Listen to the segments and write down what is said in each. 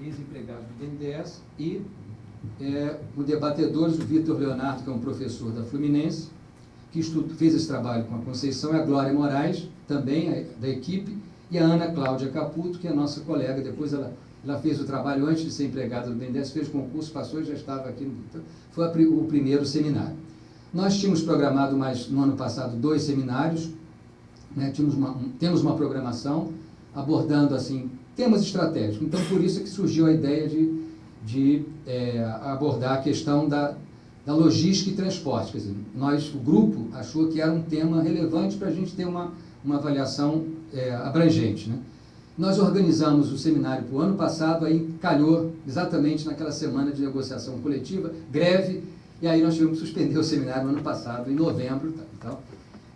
ex-empregado do BNDES, e o debatedor, o Vitor Leonardo, que é um professor da Fluminense, que fez esse trabalho com a Conceição, e a Glória Moraes, também da equipe, e a Ana Cláudia Caputo, que é a nossa colega. Depois ela fez o trabalho antes de ser empregada do BNDES, fez concurso, passou e já estava aqui. Foi o primeiro seminário. Nós tínhamos programado no ano passado 2 seminários, né? Temos uma programação abordando assim, temas estratégicos. Então, por isso é que surgiu a ideia de abordar a questão da logística e transporte. Quer dizer, o grupo achou que era um tema relevante para a gente ter uma avaliação abrangente, né? Nós organizamos o seminário para o ano passado, aí calhou exatamente naquela semana de negociação coletiva, greve, e aí nós tivemos que suspender o seminário no ano passado, em novembro. Então,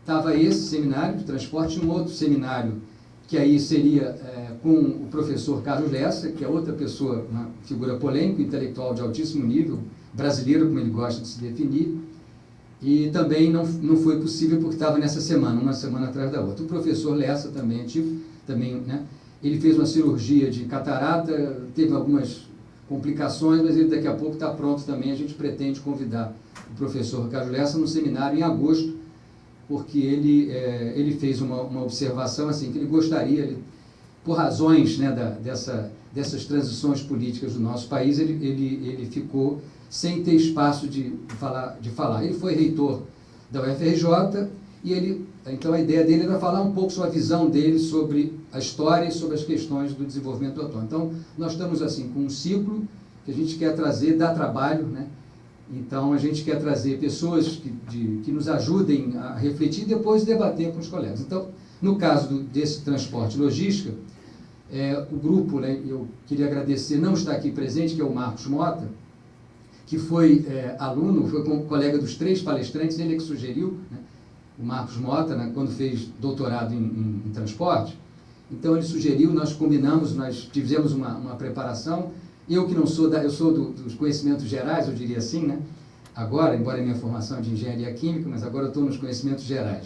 estava esse seminário de transporte, um outro seminário que aí seria com o professor Carlos Lessa, que é outra pessoa, uma figura polêmica, intelectual de altíssimo nível, brasileiro, como ele gosta de se definir, e também não foi possível porque estava nessa semana, uma semana atrás da outra. O professor Lessa também, né, ele fez uma cirurgia de catarata, teve algumas complicações, mas ele daqui a pouco está pronto também. A gente pretende convidar o professor Carlos Lessa no seminário em agosto, porque ele fez uma observação assim, que ele gostaria, por razões, né, dessas transições políticas do nosso país, ele ficou sem ter espaço de falar. Ele foi reitor da UFRJ e então a ideia dele era falar um pouco sobre a visão dele sobre a história e sobre as questões do desenvolvimento atual. Então, nós estamos assim com um ciclo que a gente quer trazer, dar trabalho, né? Então, a gente quer trazer pessoas que nos ajudem a refletir e depois debater com os colegas. Então, no caso desse transporte e logística, o grupo, né, eu queria agradecer, não está aqui presente, que é o Marcos Mota, que foi aluno, foi colega dos 3 palestrantes, ele é que sugeriu, né, o Marcos Mota, né, quando fez doutorado em transporte. Então, ele sugeriu, nós combinamos, nós fizemos uma preparação. Eu que não sou, eu sou dos conhecimentos gerais, eu diria assim, né? Agora, embora a minha formação é de engenharia química, mas agora eu estou nos conhecimentos gerais.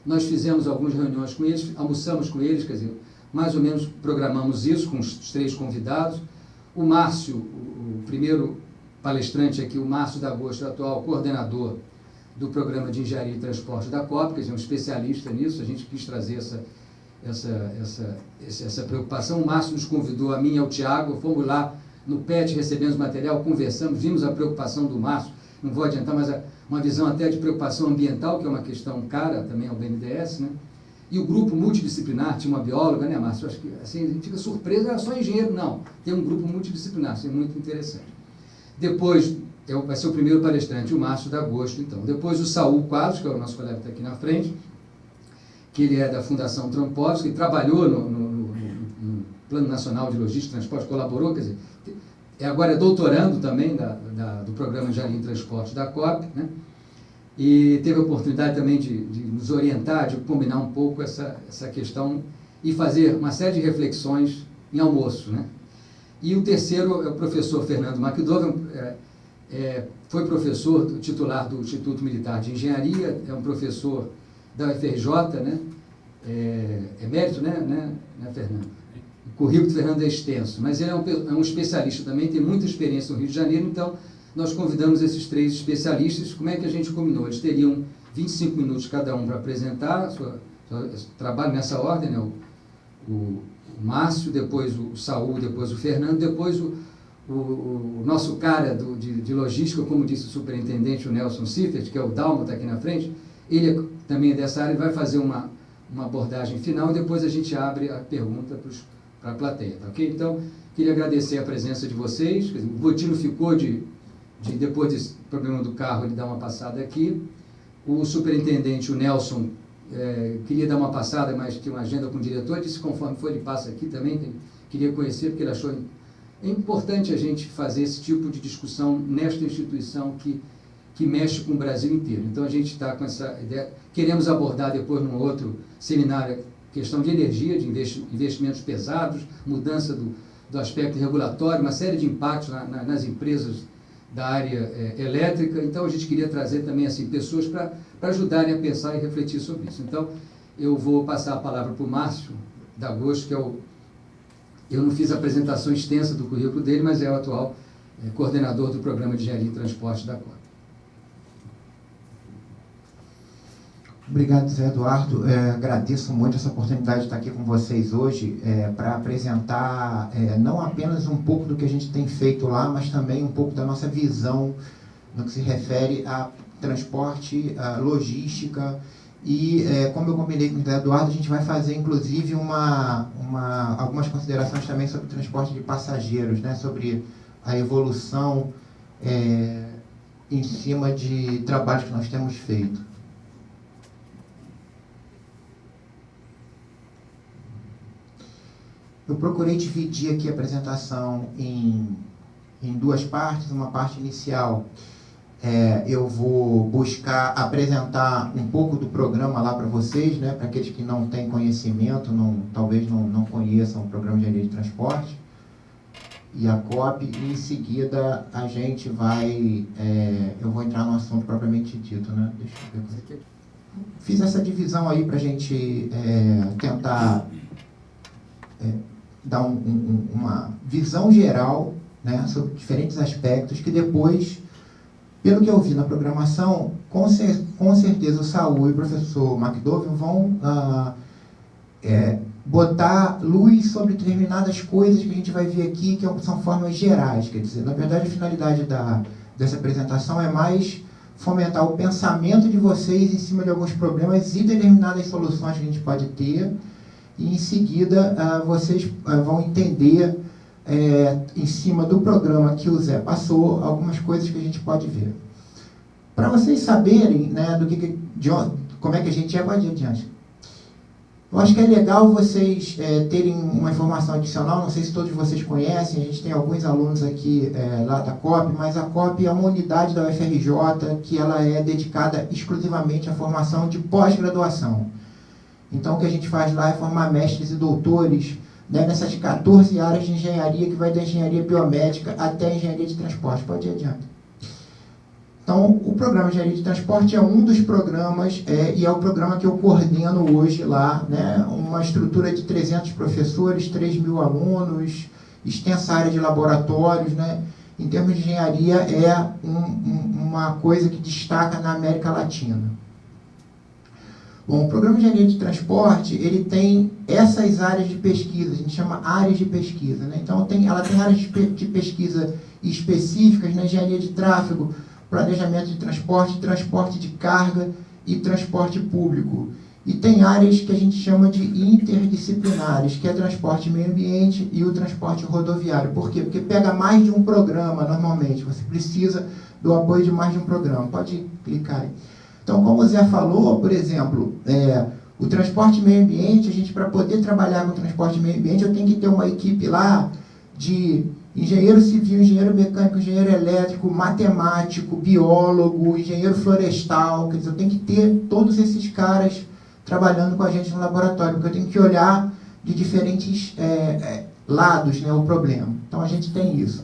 Nós fizemos algumas reuniões com eles, almoçamos com eles, quer dizer, mais ou menos programamos isso com os 3 convidados. O Márcio, o primeiro palestrante aqui, o Márcio D'Agosto, atual coordenador do Programa de Engenharia e Transporte da COP, quer dizer, um especialista nisso. A gente quis trazer essa preocupação. O Márcio nos convidou, a mim e ao Tiago, fomos lá no PET, recebemos material, conversamos, vimos a preocupação do Márcio, não vou adiantar, mas uma visão até de preocupação ambiental, que é uma questão cara também ao BNDES, né? E o grupo multidisciplinar, tinha uma bióloga, né, Márcio? Acho que assim, a gente fica surpreso, era só engenheiro. Não, tem um grupo multidisciplinar, isso é muito interessante. Depois, vai ser o primeiro palestrante, o Márcio D'Agosto, então. Depois o Saul Quadros, que é o nosso colega que está aqui na frente, que ele é da Fundação Trompósito, que trabalhou no Plano Nacional de Logística e Transporte, colaborou, quer dizer, agora é doutorando também do Programa de Engenharia e Transporte da COP, né? E teve a oportunidade também de nos orientar, de combinar um pouco essa questão e fazer uma série de reflexões em almoço, né? E o terceiro é o professor Fernando McDowell, foi professor titular do Instituto Militar de Engenharia, é um professor da UFRJ, né? Emérito, né, Fernando? O currículo do Fernando é extenso, mas ele é um especialista também, tem muita experiência no Rio de Janeiro. Então, nós convidamos esses 3 especialistas. Como é que a gente combinou? Eles teriam 25 minutos cada um para apresentar seu trabalho nessa ordem, né? O Márcio, depois o Saul, depois o Fernando, depois o nosso cara de logística, como disse o superintendente, o Nelson Siffert, que é o Dalmo, está aqui na frente. Ele também é dessa área, vai fazer uma abordagem final e depois a gente abre a pergunta para a plateia, tá ok? Então, queria agradecer a presença de vocês. O Botino ficou depois desse problema do carro, ele dá uma passada aqui. O superintendente, o Nelson, queria dar uma passada, mas tinha uma agenda com o diretor, disse conforme foi, ele passa aqui também, que ele queria conhecer, porque ele achou importante a gente fazer esse tipo de discussão nesta instituição que mexe com o Brasil inteiro. Então, a gente está com essa ideia. Queremos abordar depois, num outro seminário, questão de energia, de investimentos pesados, mudança do aspecto regulatório, uma série de impactos nas empresas da área elétrica. Então, a gente queria trazer também assim, pessoas para ajudarem a pensar e refletir sobre isso. Então, eu vou passar a palavra para o Márcio D'Agosto, que é Eu não fiz a apresentação extensa do currículo dele, mas é o atual coordenador do Programa de Engenharia e Transporte da COP. Obrigado, Zé Eduardo. Agradeço muito essa oportunidade de estar aqui com vocês hoje para apresentar não apenas um pouco do que a gente tem feito lá, mas também um pouco da nossa visão no que se refere a transporte, a logística e, como eu combinei com o Zé Eduardo, a gente vai fazer, inclusive, algumas considerações também sobre o transporte de passageiros, né, sobre a evolução em cima de trabalhos que nós temos feito. Eu procurei dividir aqui a apresentação em duas partes. Uma parte inicial, eu vou buscar apresentar um pouco do programa lá para vocês, né, para aqueles que não têm conhecimento, talvez não conheçam o Programa de Engenharia de Transporte e a COP, e em seguida a gente vai, eu vou entrar no assunto propriamente dito, né? Deixa eu ver. Fiz essa divisão aí para a gente tentar dar uma visão geral, né, sobre diferentes aspectos que depois, pelo que eu vi na programação, com certeza o Saul e o professor McDowell vão botar luz sobre determinadas coisas que a gente vai ver aqui, que são formas gerais. Quer dizer, na verdade, a finalidade dessa apresentação é mais fomentar o pensamento de vocês em cima de alguns problemas e determinadas soluções que a gente pode ter, e em seguida vocês vão entender, em cima do programa que o Zé passou, algumas coisas que a gente pode ver. Para vocês saberem, né, como é que a gente pode ir adiante. Eu acho que é legal vocês terem uma informação adicional. Não sei se todos vocês conhecem, a gente tem alguns alunos aqui lá da COP, mas a COP é uma unidade da UFRJ que ela é dedicada exclusivamente à formação de pós-graduação. Então, o que a gente faz lá é formar mestres e doutores, né, nessas 14 áreas de engenharia, que vai da engenharia biomédica até a engenharia de transporte. Pode ir adiante. Então, o programa de engenharia de transporte é um dos programas, e é o programa que eu coordeno hoje lá, né, uma estrutura de 300 professores, 3.000 alunos, extensa área de laboratórios, né. Em termos de engenharia, é uma coisa que destaca na América Latina. Bom, o programa de engenharia de transporte, ele tem essas áreas de pesquisa, a gente chama áreas de pesquisa, né? Então, ela tem áreas de pesquisa específicas na engenharia de tráfego, planejamento de transporte de carga e transporte público. E tem áreas que a gente chama de interdisciplinares, que é transporte e meio ambiente e o transporte rodoviário. Por quê? Porque pega mais de um programa, normalmente. Você precisa do apoio de mais de um programa. Pode clicar aí. Então, como o Zé falou, por exemplo, o transporte e meio ambiente, a gente, para poder trabalhar com transporte e meio ambiente, eu tenho que ter uma equipe lá de engenheiro civil, engenheiro mecânico, engenheiro elétrico, matemático, biólogo, engenheiro florestal. Quer dizer, eu tenho que ter todos esses caras trabalhando com a gente no laboratório, porque eu tenho que olhar de diferentes lados, né, o problema. Então, a gente tem isso.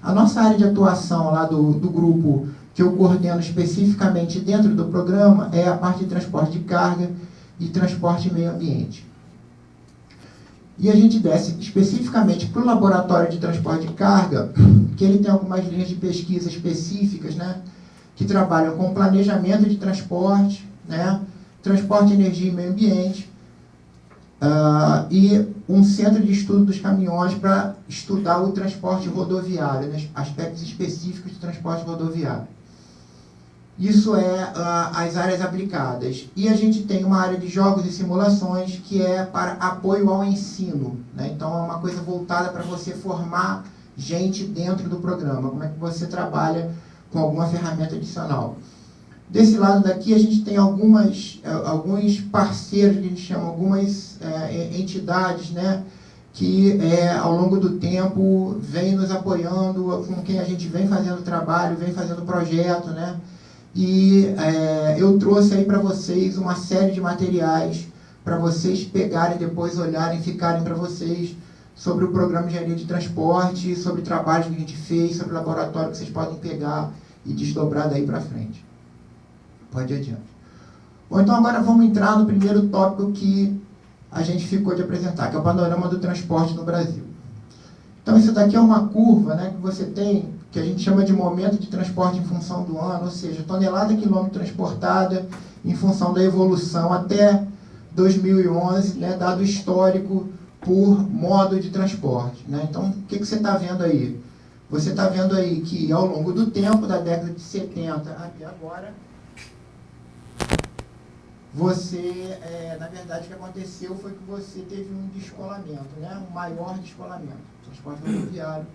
A nossa área de atuação lá do grupo que eu coordeno especificamente dentro do programa é a parte de transporte de carga e transporte e meio ambiente. E a gente desce especificamente para o laboratório de transporte de carga, que ele tem algumas linhas de pesquisa específicas, né, que trabalham com planejamento de transporte, né, transporte, energia e meio ambiente, e um centro de estudo dos caminhões para estudar o transporte rodoviário, né, aspectos específicos do transporte rodoviário. Isso é as áreas aplicadas. E a gente tem uma área de jogos e simulações que é para apoio ao ensino, né? Então, é uma coisa voltada para você formar gente dentro do programa. Como é que você trabalha com alguma ferramenta adicional. Desse lado daqui, a gente tem alguns parceiros, que a gente chama, algumas entidades, né? Que ao longo do tempo vem nos apoiando, com quem a gente vem fazendo trabalho, vem fazendo projeto, né? E eu trouxe aí para vocês uma série de materiais para vocês pegarem, depois olharem, ficarem para vocês sobre o programa de engenharia de transporte, sobre trabalhos que a gente fez, sobre o laboratório que vocês podem pegar e desdobrar daí para frente. Pode ir adiante. Bom, então agora vamos entrar no primeiro tópico que a gente ficou de apresentar, que é o panorama do transporte no Brasil. Então, isso daqui é uma curva, né, que você tem, que a gente chama de momento de transporte em função do ano, ou seja, tonelada quilômetro transportada em função da evolução até 2011, né, dado histórico por modo de transporte, né? Então, o que você está vendo aí? Você está vendo aí que, ao longo do tempo, da década de 70 até agora, você, na verdade, o que aconteceu foi que você teve um descolamento, né? Um maior descolamento. O transporte rodoviário,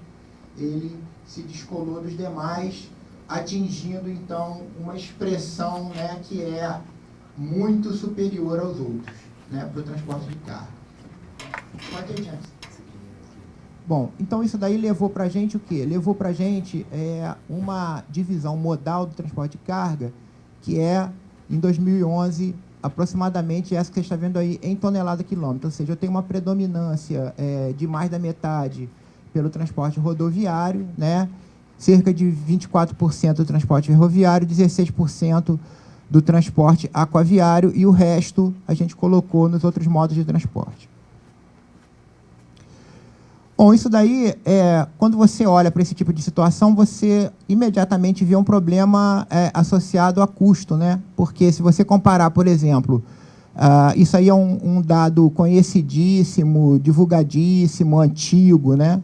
ele se descolou dos demais, atingindo, então, uma expressão, né, que é muito superior aos outros, né, para o transporte de carga. Pode ir, Jansen. Bom, então isso daí levou para a gente o quê? Levou para a gente uma divisão modal do transporte de carga, que é, em 2011, aproximadamente essa que você está vendo aí em tonelada quilômetro. Ou seja, eu tenho uma predominância de mais da metade pelo transporte rodoviário, né? Cerca de 24% do transporte ferroviário, 16% do transporte aquaviário e o resto a gente colocou nos outros modos de transporte. Bom, isso daí, quando você olha para esse tipo de situação, você imediatamente vê um problema associado a custo, né? Porque se você comparar, por exemplo, isso aí é um dado conhecidíssimo, divulgadíssimo, antigo, né?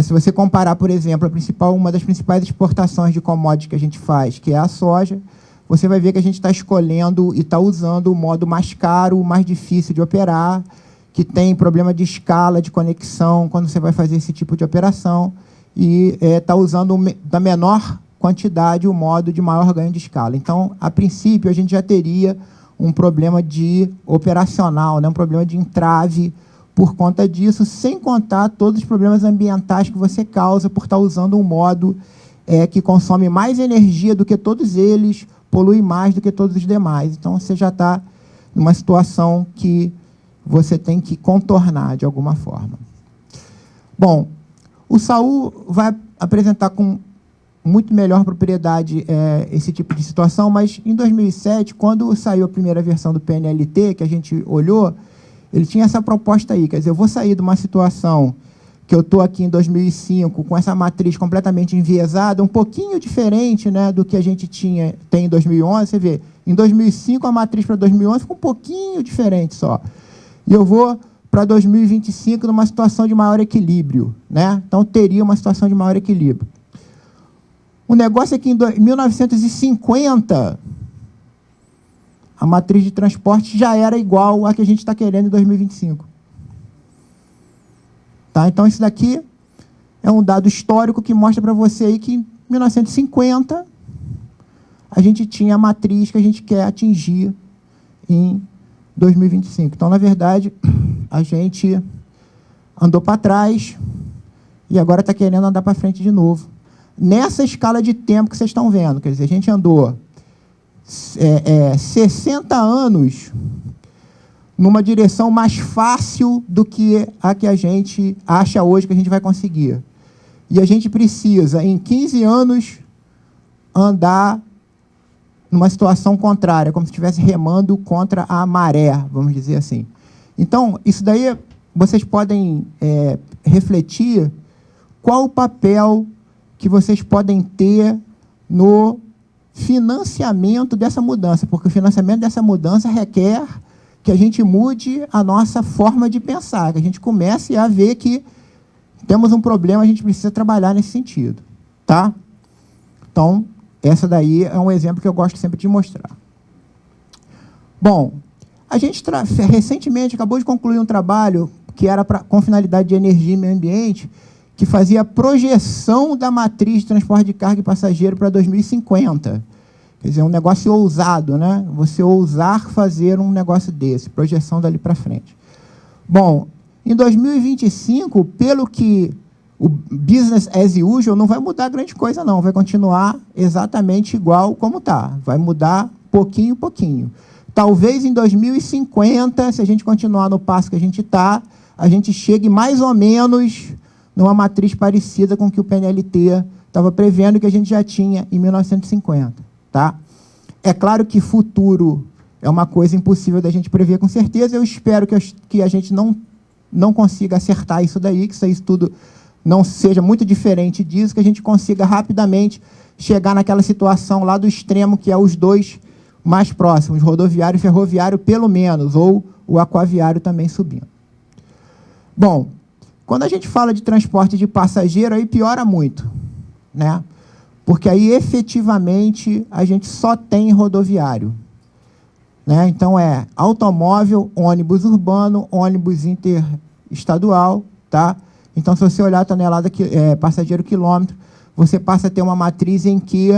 Se você comparar, por exemplo, uma das principais exportações de commodities que a gente faz, que é a soja, você vai ver que a gente está escolhendo e está usando o modo mais caro, mais difícil de operar, que tem problema de escala, de conexão, quando você vai fazer esse tipo de operação, e está usando da menor quantidade o modo de maior ganho de escala. Então, a princípio, a gente já teria um problema de operacional, né? Um problema de entrave por conta disso, sem contar todos os problemas ambientais que você causa por estar usando um modo que consome mais energia do que todos eles, polui mais do que todos os demais. Então, você já está numa situação que você tem que contornar de alguma forma. Bom, o Saul vai apresentar com muito melhor propriedade esse tipo de situação, mas em 2007, quando saiu a primeira versão do PNLT, que a gente olhou, ele tinha essa proposta aí, quer dizer, eu vou sair de uma situação que eu estou aqui em 2005, com essa matriz completamente enviesada, um pouquinho diferente, né, do que a gente tem em 2011, você vê, em 2005 a matriz para 2011 ficou um pouquinho diferente só. E eu vou para 2025 numa situação de maior equilíbrio, né? Então, teria uma situação de maior equilíbrio. O negócio é que em 1950, a matriz de transporte já era igual à que a gente está querendo em 2025. Tá? Então, isso daqui é um dado histórico que mostra para você aí que em 1950 a gente tinha a matriz que a gente quer atingir em 2025. Então, na verdade, a gente andou para trás e agora está querendo andar para frente de novo. Nessa escala de tempo que vocês estão vendo, quer dizer, a gente andou 60 anos numa direção mais fácil do que a que a gente acha hoje que a gente vai conseguir. E a gente precisa, em 15 anos, andar numa situação contrária, como se estivesse remando contra a maré, vamos dizer assim. Então, isso daí vocês podem refletir qual o papel que vocês podem ter no financiamento dessa mudança, porque o financiamento dessa mudança requer que a gente mude a nossa forma de pensar, que a gente comece a ver que temos um problema, a gente precisa trabalhar nesse sentido. Tá? Então, essa daí é um exemplo que eu gosto sempre de mostrar. Bom, a gente recentemente acabou de concluir um trabalho que era com finalidade de energia e meio ambiente, que fazia a projeção da matriz de transporte de carga e passageiro para 2050. Quer dizer, um negócio ousado, né? Você ousar fazer um negócio desse, projeção dali para frente. Bom, em 2025, pelo que o business as usual não vai mudar grande coisa, não. Vai continuar exatamente igual como está. Vai mudar pouquinho, pouquinho. Talvez em 2050, se a gente continuar no passo que a gente está, a gente chegue mais ou menos numa matriz parecida com o que o PNLT estava prevendo, que a gente já tinha em 1950. Tá? É claro que futuro é uma coisa impossível da gente prever com certeza. Eu espero que a gente não consiga acertar isso daí, que isso tudo não seja muito diferente disso, que a gente consiga rapidamente chegar naquela situação lá do extremo, que é os dois mais próximos, rodoviário e ferroviário, pelo menos, ou o aquaviário também subindo. Bom, quando a gente fala de transporte de passageiro, aí piora muito, né? Porque aí, efetivamente, a gente só tem rodoviário, né? Então, é automóvel, ônibus urbano, ônibus interestadual, tá? Então, se você olhar a tonelada passageiro quilômetro, você passa a ter uma matriz em que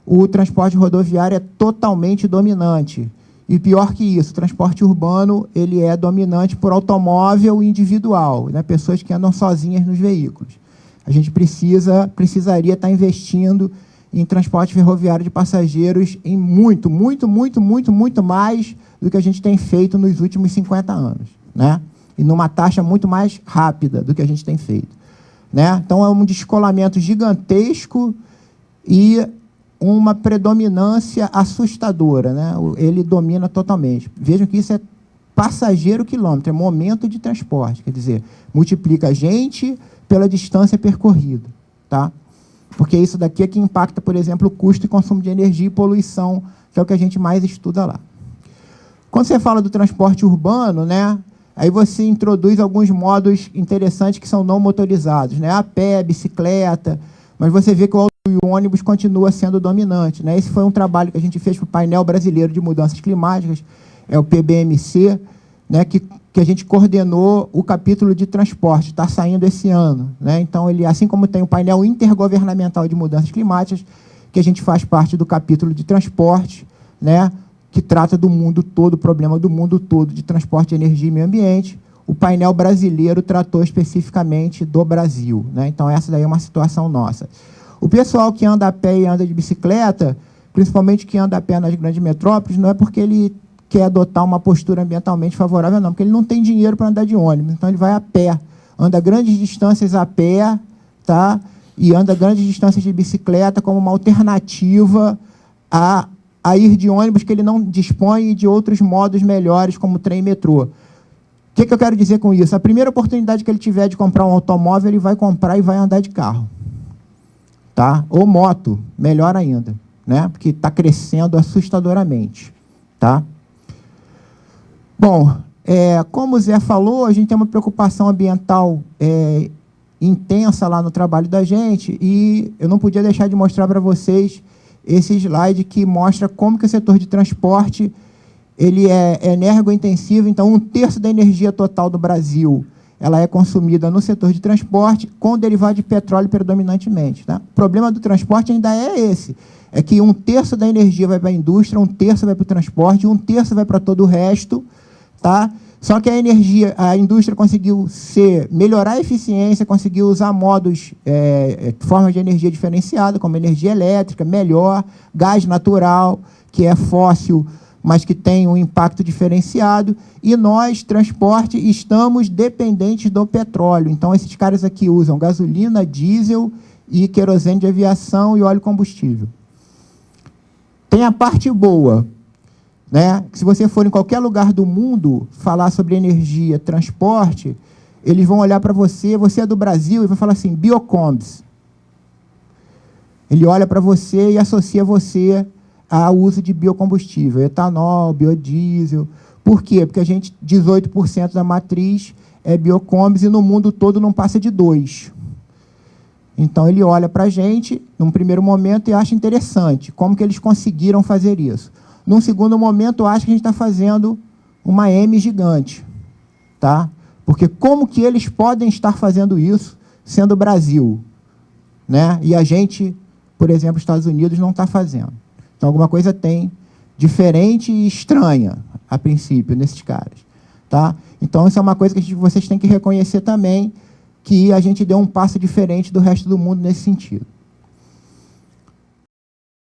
o transporte rodoviário é totalmente dominante. E pior que isso, o transporte urbano ele é dominante por automóvel individual, né? Pessoas que andam sozinhas nos veículos. A gente precisaria estar investindo em transporte ferroviário de passageiros em muito mais do que a gente tem feito nos últimos 50 anos, né? E numa taxa muito mais rápida do que a gente tem feito, né? Então, é um descolamento gigantesco e uma predominância assustadora, né? Ele domina totalmente. Vejam que isso é passageiro quilômetro, é momento de transporte, quer dizer, multiplica a gente pela distância percorrida, tá? Porque isso daqui é que impacta, por exemplo, o custo e consumo de energia e poluição, que é o que a gente mais estuda lá. Quando você fala do transporte urbano, né, aí você introduz alguns modos interessantes que são não motorizados, né, a pé, bicicleta, mas você vê que o ônibus continua sendo dominante, né? Esse foi um trabalho que a gente fez para o painel brasileiro de mudanças climáticas, é o PBMC, né, que a gente coordenou o capítulo de transporte, está saindo esse ano, né? Então, ele, assim como tem o painel intergovernamental de mudanças climáticas, que a gente faz parte do capítulo de transporte, né, que trata do mundo todo, o problema do mundo todo de transporte, energia e meio ambiente, o painel brasileiro tratou especificamente do Brasil, né? Então, essa daí é uma situação nossa. O pessoal que anda a pé e anda de bicicleta, principalmente que anda a pé nas grandes metrópoles, não é porque ele quer adotar uma postura ambientalmente favorável, não, porque ele não tem dinheiro para andar de ônibus, então ele vai a pé, anda grandes distâncias a pé, tá? E anda grandes distâncias de bicicleta como uma alternativa a ir de ônibus que ele não dispõe de outros modos melhores, como trem e metrô. O que eu quero dizer com isso? A primeira oportunidade que ele tiver de comprar um automóvel, ele vai comprar e vai andar de carro, tá? Ou moto, melhor ainda, né? Porque está crescendo assustadoramente, tá? Bom, como o Zé falou, a gente tem uma preocupação ambiental intensa lá no trabalho da gente e eu não podia deixar de mostrar para vocês esse slide que mostra como que o setor de transporte ele é energointensivo. Então, 1/3 da energia total do Brasil ela é consumida no setor de transporte com derivado de petróleo predominantemente, tá? O problema do transporte ainda é esse, é que 1/3 da energia vai para a indústria, 1/3 vai para o transporte, 1/3 vai para todo o resto, tá? Só que a indústria conseguiu melhorar a eficiência, conseguiu usar modos, formas de energia diferenciada, como energia elétrica, melhor, gás natural, que é fóssil, mas que tem um impacto diferenciado, e nós, transporte, estamos dependentes do petróleo. Então, esses caras aqui usam gasolina, diesel e querosene de aviação e óleo combustível. Tem a parte boa, né? Se você for em qualquer lugar do mundo falar sobre energia, transporte, eles vão olhar para você é do Brasil, e vai falar assim, biocombis. Ele olha para você e associa você ao uso de biocombustível, etanol, biodiesel. Por quê? Porque 18% da matriz é biocombis e no mundo todo não passa de 2%. Então, ele olha para a gente, num primeiro momento, e acha interessante como que eles conseguiram fazer isso. Num segundo momento, acha que a gente está fazendo uma M gigante, tá? Porque como que eles podem estar fazendo isso sendo o Brasil, né? E a gente, por exemplo, Estados Unidos, não está fazendo. Então, alguma coisa tem diferente e estranha, a princípio, nesses caras, tá? Então, isso é uma coisa que vocês têm que reconhecer também, que a gente deu um passo diferente do resto do mundo nesse sentido.